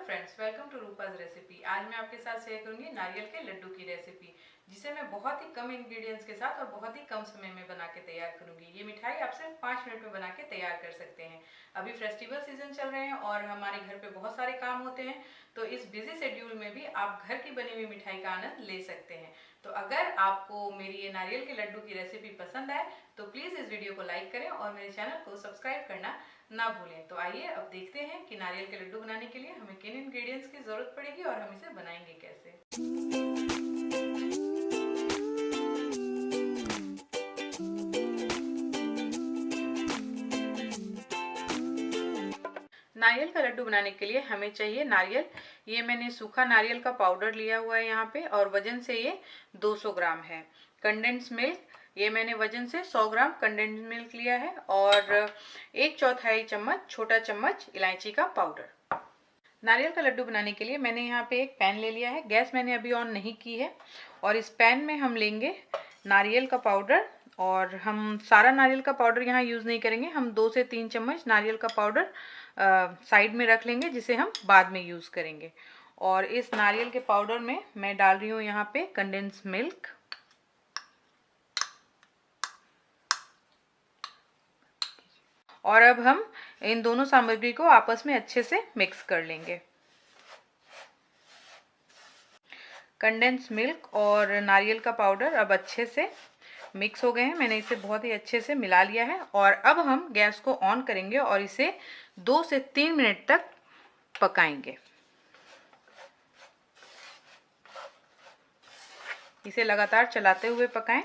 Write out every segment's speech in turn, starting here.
Friends, welcome to Roopa's recipe. आज मैं आपके साथ शेयर करूंगी नारियल के लड्डू की रेसिपी, जिसे मैं बहुत ही कम इंग्रेडिएंट्स के साथ और बहुत ही कम समय में बना के तैयार करूंगी। ये मिठाई आप सिर्फ 5 मिनट में बना के तैयार कर सकते हैं। अभी फेस्टिवल सीजन चल रहे हैं और हमारे घर पे बहुत सारे काम होते हैं, तो इस बिजी शेड्यूल में भी आप घर की बनी हुई मिठाई का आनंद ले सकते हैं। तो अगर आपको मेरी ये नारियल के लड्डू की रेसिपी पसंद आए तो प्लीज़ इस वीडियो को लाइक करें और मेरे चैनल को सब्सक्राइब करना ना भूलें। तो आइए अब देखते हैं कि नारियल के लड्डू बनाने के लिए हमें किन इंग्रेडिएंट्स की जरूरत पड़ेगी और हम इसे बनाएंगे कैसे। नारियल का लड्डू बनाने के लिए हमें चाहिए नारियल। ये मैंने सूखा नारियल का पाउडर लिया हुआ है यहाँ पे, और वजन से ये 200 ग्राम है। कंडेंस मिल्क, ये मैंने वजन से 100 ग्राम कंडेंस मिल्क लिया है, और 1/4 चम्मच छोटा चम्मच इलायची का पाउडर। नारियल का लड्डू बनाने के लिए मैंने यहाँ पे एक पैन ले लिया है। गैस मैंने अभी ऑन नहीं की है, और इस पैन में हम लेंगे नारियल का पाउडर। और हम सारा नारियल का पाउडर यहाँ यूज़ नहीं करेंगे, हम 2 से 3 चम्मच नारियल का पाउडर साइड में रख लेंगे, जिसे हम बाद में यूज़ करेंगे। और इस नारियल के पाउडर में मैं डाल रही हूँ यहाँ पे कंडेंस मिल्क, और अब हम इन दोनों सामग्री को आपस में अच्छे से मिक्स कर लेंगे। कंडेंस मिल्क और नारियल का पाउडर अब अच्छे से मिक्स हो गए हैं। मैंने इसे बहुत ही अच्छे से मिला लिया है, और अब हम गैस को ऑन करेंगे और इसे 2 से 3 मिनट तक पकाएंगे। इसे लगातार चलाते हुए पकाएं,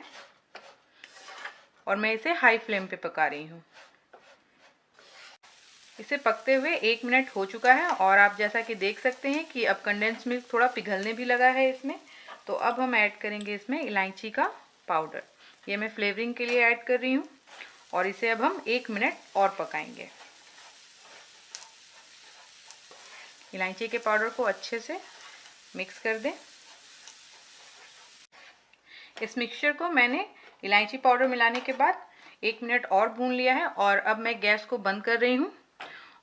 और मैं इसे हाई फ्लेम पे पका रही हूँ। इसे पकते हुए 1 मिनट हो चुका है, और आप जैसा कि देख सकते हैं कि अब कंडेंस मिल्क थोड़ा पिघलने भी लगा है इसमें। तो अब हम ऐड करेंगे इसमें इलायची का पाउडर। ये मैं फ्लेवरिंग के लिए ऐड कर रही हूँ, और इसे अब हम 1 मिनट और पकाएंगे। इलायची के पाउडर को अच्छे से मिक्स कर दें। इस मिक्सचर को मैंने इलायची पाउडर मिलाने के बाद 1 मिनट और भून लिया है, और अब मैं गैस को बंद कर रही हूँ।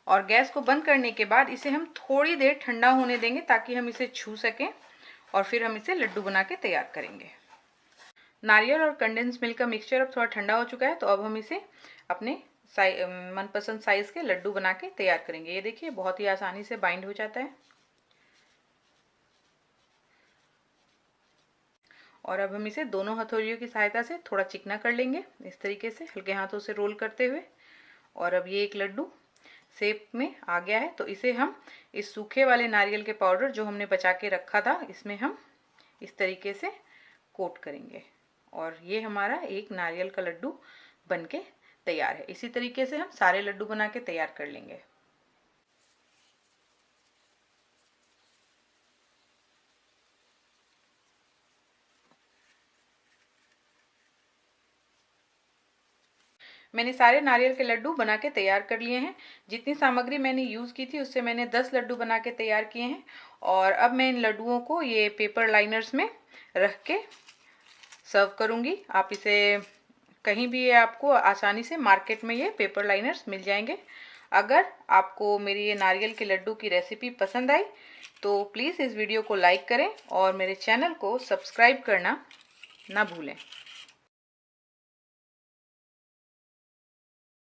और गैस को बंद करने के बाद इसे हम थोड़ी देर ठंडा होने देंगे, ताकि हम इसे छू सकें, और फिर हम इसे लड्डू बना के तैयार करेंगे। नारियल और कंडेंस मिल्क का मिक्सचर अब थोड़ा ठंडा हो चुका है, तो अब हम इसे अपने मनपसंद साइज के लड्डू बना के तैयार करेंगे। ये देखिए, बहुत ही आसानी से बाइंड हो जाता है। और अब हम इसे दोनों हथौड़ियों की सहायता से थोड़ा चिकना कर लेंगे, इस तरीके से हल्के हाथों से रोल करते हुए। और अब ये एक लड्डू शेप में आ गया है, तो इसे हम इस सूखे वाले नारियल के पाउडर जो हमने बचा के रखा था, इसमें हम इस तरीके से कोट करेंगे, और ये हमारा एक नारियल का लड्डू बनके तैयार है। इसी तरीके से हम सारे लड्डू बना के तैयार कर लेंगे। मैंने सारे नारियल के लड्डू बना के तैयार कर लिए हैं। जितनी सामग्री मैंने यूज़ की थी उससे मैंने 10 लड्डू बना के तैयार किए हैं। और अब मैं इन लड्डुओं को ये पेपर लाइनर्स में रख के सर्व करूँगी। आप इसे कहीं भी, आपको आसानी से मार्केट में ये पेपर लाइनर्स मिल जाएंगे। अगर आपको मेरी ये नारियल के लड्डू की रेसिपी पसंद आई तो प्लीज़ इस वीडियो को लाइक करें और मेरे चैनल को सब्सक्राइब करना ना भूलें।